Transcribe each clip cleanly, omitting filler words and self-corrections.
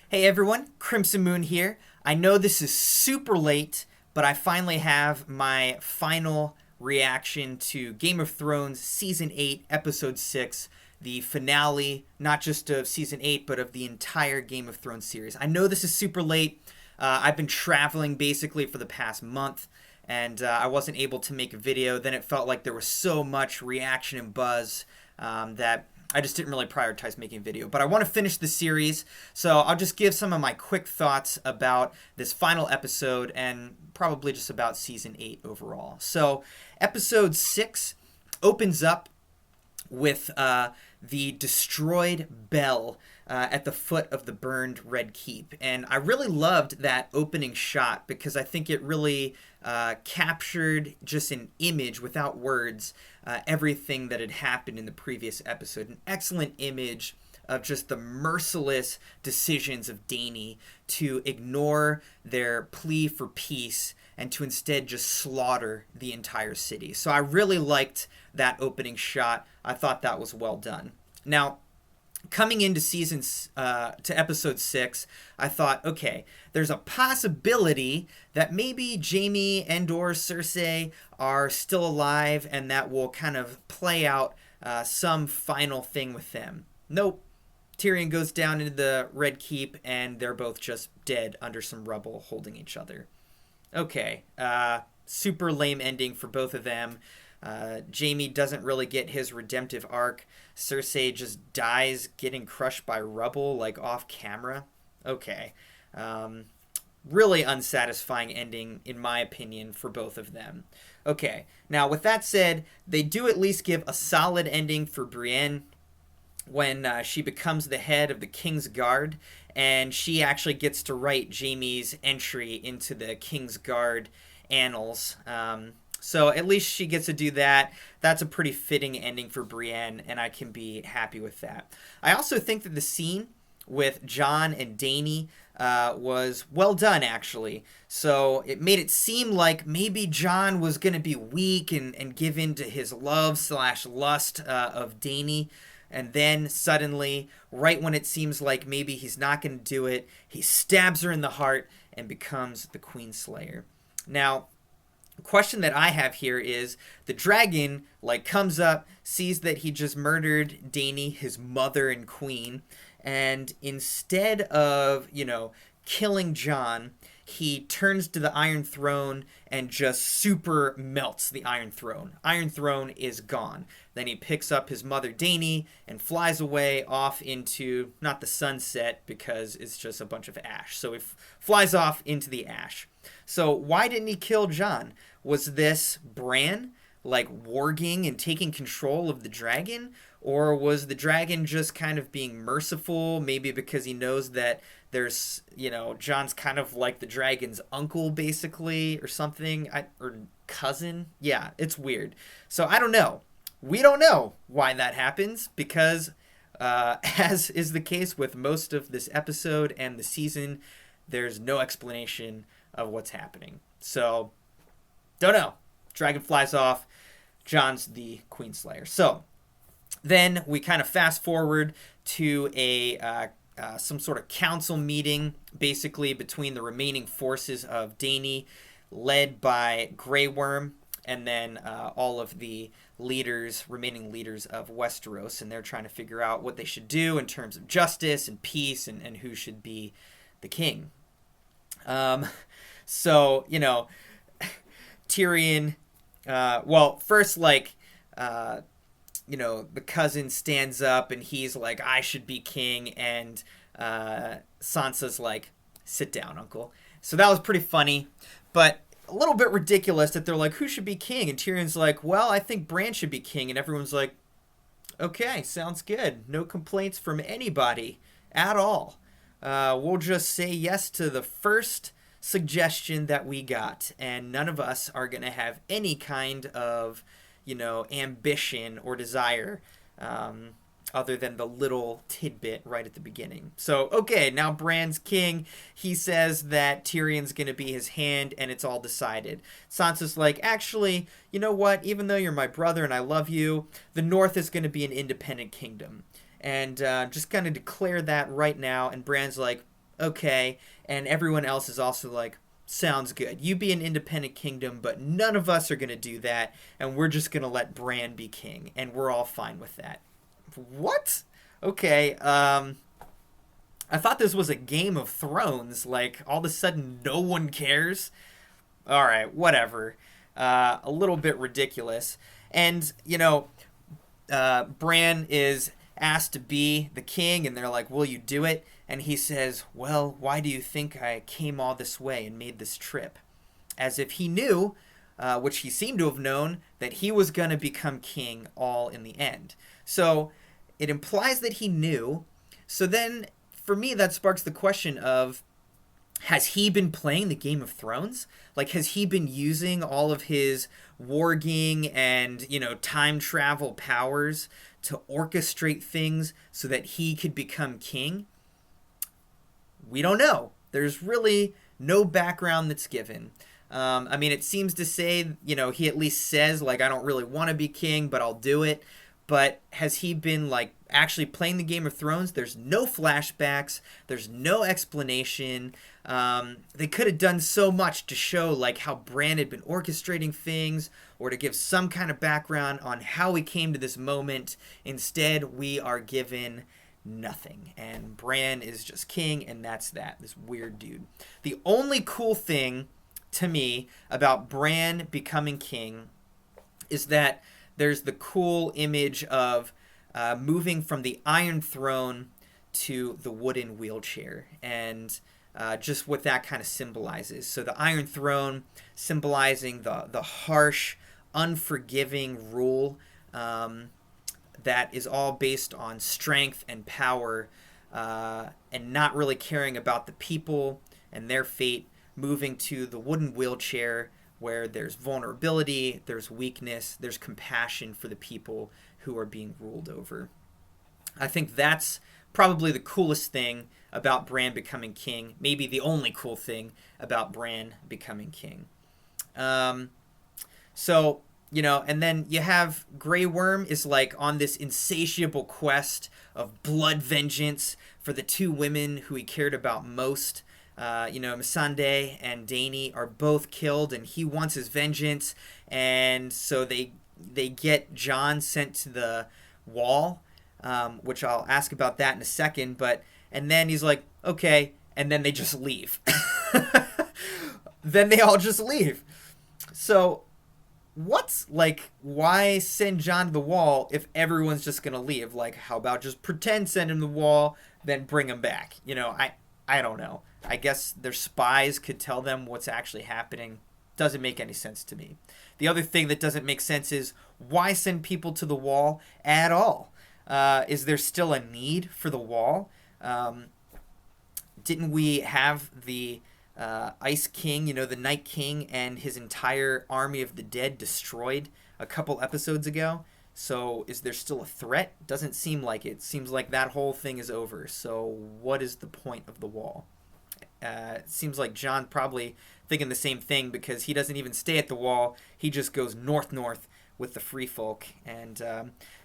Hey everyone, CrimsonMune here. I know this is super late, but I finally have my final reaction to Game of Thrones Season 8, Episode 6, the finale, not just of Season 8, but of the entire Game of Thrones series. I know this is super late. I've been traveling basically for the past month, and I wasn't able to make a video. Then it felt like there was so much reaction and buzz that I just didn't really prioritize making a video. But I want to finish the series, so I'll just give some of my quick thoughts about this final episode and probably just about Season 8 overall. So, Episode 6 opens up with the destroyed bell at the foot of the burned Red Keep. And I really loved that opening shot because I think it really captured just an image without words everything that had happened in the previous episode. An excellent image of just the merciless decisions of Dany to ignore their plea for peace and to instead just slaughter the entire city. So I really liked that opening shot. I thought that was well done. Now, coming into to episode 6, I thought, okay, there's a possibility that maybe Jaime and/or Cersei are still alive and that will kind of play out some final thing with them. Nope. Tyrion goes down into the Red Keep and they're both just dead under some rubble holding each other. Okay, super lame ending for both of them. Jaime doesn't really get his redemptive arc. Cersei just dies getting crushed by rubble, like off camera. Okay. Really unsatisfying ending, in my opinion, for both of them. Okay, now with that said, they do at least give a solid ending for Brienne when she becomes the head of the King's Guard, and she actually gets to write Jaime's entry into the King's Guard annals. So at least she gets to do that. That's a pretty fitting ending for Brienne, and I can be happy with that. I also think that the scene with Jon and Dany was well done, actually. So it made it seem like maybe Jon was going to be weak and give in to his love/lust of Dany. And then suddenly, right when it seems like maybe he's not going to do it, he stabs her in the heart and becomes the Queenslayer. Now, the question that I have here is the dragon comes up, sees that he just murdered Dany, his mother and queen, and instead of, killing Jon, he turns to the Iron Throne and just super melts the Iron Throne. Iron Throne is gone. Then he picks up his mother Dany and flies away off into, not the sunset because it's just a bunch of ash. So he flies off into the ash. So why didn't he kill Jon? Was this Bran warging and taking control of the dragon? Or was the dragon just kind of being merciful, maybe because he knows that there's, Jon's kind of like the dragon's uncle, basically, or something, or cousin? Yeah, it's weird. So I don't know. We don't know why that happens because, as is the case with most of this episode and the season, there's no explanation of what's happening. So, don't know. Dragon flies off. Jon's the Queenslayer. So, then we kind of fast forward to some sort of council meeting, basically between the remaining forces of Dany, led by Grey Worm, and then all of the remaining leaders of Westeros, and they're trying to figure out what they should do in terms of justice and peace and who should be the king. So, Tyrion, first, the cousin stands up and he's like, I should be king, and Sansa's like, sit down, uncle. So that was pretty funny, but a little bit ridiculous that they're like, who should be king? And Tyrion's like, well, I think Bran should be king, and everyone's like, okay, sounds good. No complaints from anybody at all. We'll just say yes to the first suggestion that we got, and none of us are going to have any kind of ambition or desire other than the little tidbit right at the beginning. So, okay, now Bran's king. He says that Tyrion's going to be his hand, and it's all decided. Sansa's like, actually, you know what? Even though you're my brother and I love you, the North is going to be an independent kingdom. And just kind of declare that right now. And Bran's like, okay. And everyone else is also like, sounds good. You be an independent kingdom, but none of us are going to do that, and we're just going to let Bran be king, and we're all fine with that. What? Okay, I thought this was a Game of Thrones. Like, all of a sudden, no one cares? Alright, whatever. A little bit ridiculous. And, Bran is asked to be the king, and they're like, will you do it? And he says, well, why do you think I came all this way and made this trip? As if he knew, which he seemed to have known, that he was going to become king all in the end. So it implies that he knew. So then, for me, that sparks the question of, has he been playing the Game of Thrones? Like, has he been using all of his warging and, time travel powers to orchestrate things so that he could become king? We don't know. There's really no background that's given. It seems to say, he at least says, like, I don't really want to be king, but I'll do it. But has he been, like, actually playing the Game of Thrones? There's no flashbacks. There's no explanation. They could have done so much to show, like, how Bran had been orchestrating things, or to give some kind of background on how he came to this moment. Instead, we are given nothing. And Bran is just king, and that's that. This weird dude. The only cool thing to me about Bran becoming king is that there's the cool image of moving from the Iron Throne to the wooden wheelchair, and just what that kind of symbolizes. So the Iron Throne symbolizing the harsh, unforgiving rule that is all based on strength and power, and not really caring about the people and their fate, moving to the wooden wheelchair where there's vulnerability, there's weakness, there's compassion for the people who are being ruled over. I think that's probably the coolest thing about Bran becoming king, maybe the only cool thing about Bran becoming king. And then you have Grey Worm is like on this insatiable quest of blood vengeance for the two women who he cared about most. Missandei and Dany are both killed, and he wants his vengeance, and so they get Jon sent to the wall, which I'll ask about that in a second, and then he's like, okay, and then they just leave. Then they all just leave. So, why send Jon to the wall if everyone's just gonna leave? Like, how about just pretend send him to the wall, then bring him back? I don't know. I guess their spies could tell them what's actually happening. Doesn't make any sense to me. The other thing that doesn't make sense is, why send people to the wall at all? Is there still a need for the wall? Didn't we have the Ice King, the Night King, and his entire army of the dead destroyed a couple episodes ago? So is there still a threat? Doesn't seem like it. Seems like that whole thing is over. So what is the point of the wall? It seems like Jon probably thinking the same thing, because he doesn't even stay at the wall. He just goes north with the free folk. And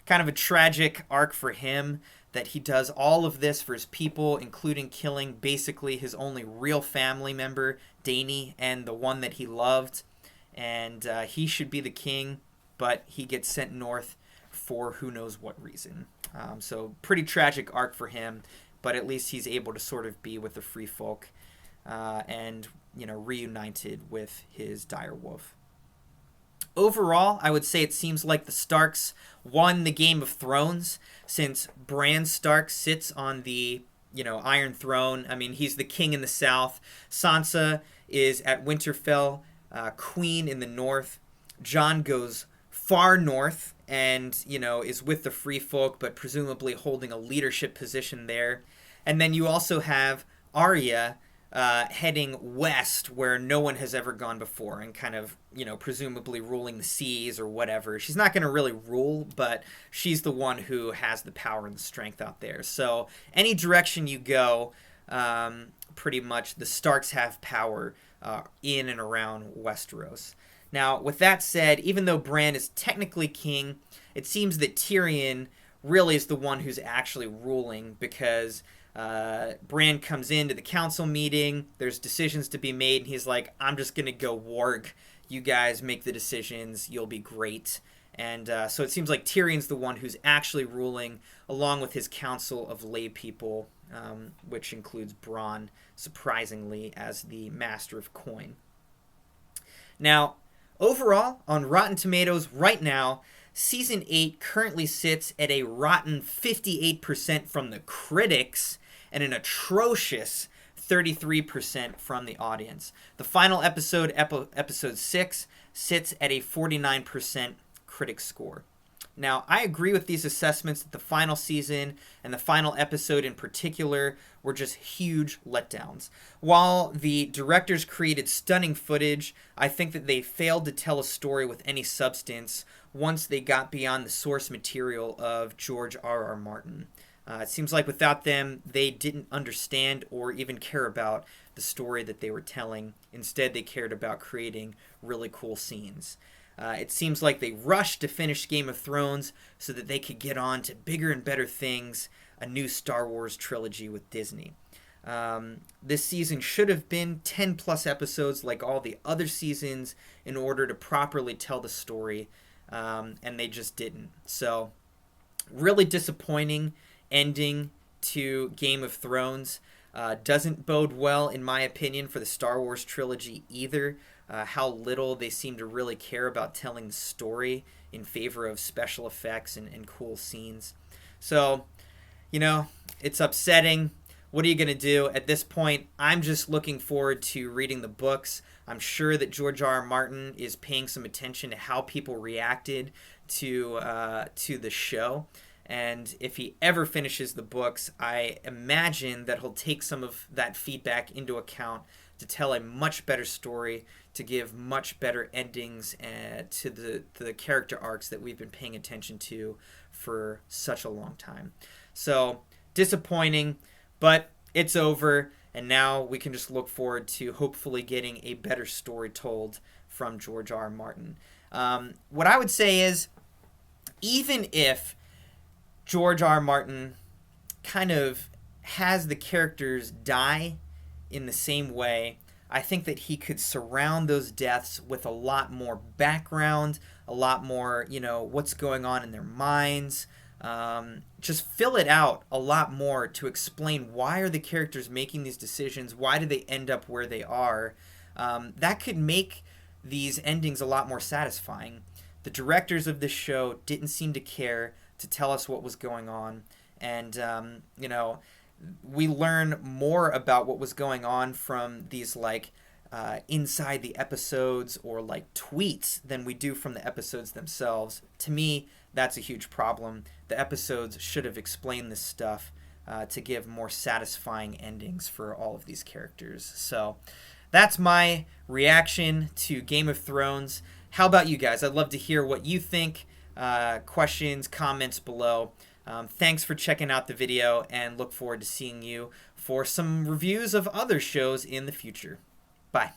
kind of a tragic arc for him, that he does all of this for his people, including killing basically his only real family member, Dany, and the one that he loved. And he should be the king, but he gets sent north for who knows what reason. So pretty tragic arc for him, but at least he's able to sort of be with the free folk, and reunited with his direwolf. Overall, I would say it seems like the Starks won the Game of Thrones, since Bran Stark sits on the Iron Throne. I mean, he's the king in the south. Sansa is at Winterfell, queen in the north. Jon goes far north and is with the free folk, but presumably holding a leadership position there. And then you also have Arya heading west, where no one has ever gone before, and kind of presumably ruling the seas or whatever. She's not going to really rule, but she's the one who has the power and the strength out there. So any direction you go, pretty much the Starks have power in and around Westeros. Now, with that said, even though Bran is technically king, it seems that Tyrion really is the one who's actually ruling, because Bran comes into the council meeting. There's decisions to be made, and he's like, I'm just going to go warg. You guys make the decisions. You'll be great. And so it seems like Tyrion's the one who's actually ruling, along with his council of lay people, which includes Bronn, surprisingly, as the master of coin. Now, overall, on Rotten Tomatoes right now, Season 8 currently sits at a rotten 58% from the critics and an atrocious 33% from the audience. The final episode, episode 6, sits at a 49% critic score. Now, I agree with these assessments that the final season and the final episode in particular were just huge letdowns. While the directors created stunning footage, I think that they failed to tell a story with any substance once they got beyond the source material of George R.R. Martin. It seems like without them, they didn't understand or even care about the story that they were telling. Instead, they cared about creating really cool scenes. It seems like they rushed to finish Game of Thrones so that they could get on to bigger and better things, a new Star Wars trilogy with Disney. This season should have been 10 plus episodes like all the other seasons in order to properly tell the story, and they just didn't. So, really disappointing ending to Game of Thrones. Doesn't bode well, in my opinion, for the Star Wars trilogy either. How little they seem to really care about telling the story in favor of special effects and cool scenes. So, it's upsetting. What are you going to do? At this point, I'm just looking forward to reading the books. I'm sure that George R.R. Martin is paying some attention to how people reacted to the show. And if he ever finishes the books, I imagine that he'll take some of that feedback into account to tell a much better story, to give much better endings to the character arcs that we've been paying attention to for such a long time. So, disappointing, but it's over, and now we can just look forward to hopefully getting a better story told from George R.R. Martin. What I would say is, even if George R.R. Martin kind of has the characters die in the same way, I think that he could surround those deaths with a lot more background, a lot more, what's going on in their minds. Just fill it out a lot more to explain why are the characters making these decisions, why do they end up where they are. That could make these endings a lot more satisfying. The directors of this show didn't seem to care to tell us what was going on, and we learn more about what was going on from these inside the episodes or tweets than we do from the episodes themselves. To me, that's a huge problem. The episodes should have explained this stuff to give more satisfying endings for all of these characters. So that's my reaction to Game of Thrones. How about you guys? I'd love to hear what you think. Questions, comments below. Thanks for checking out the video, and look forward to seeing you for some reviews of other shows in the future. Bye.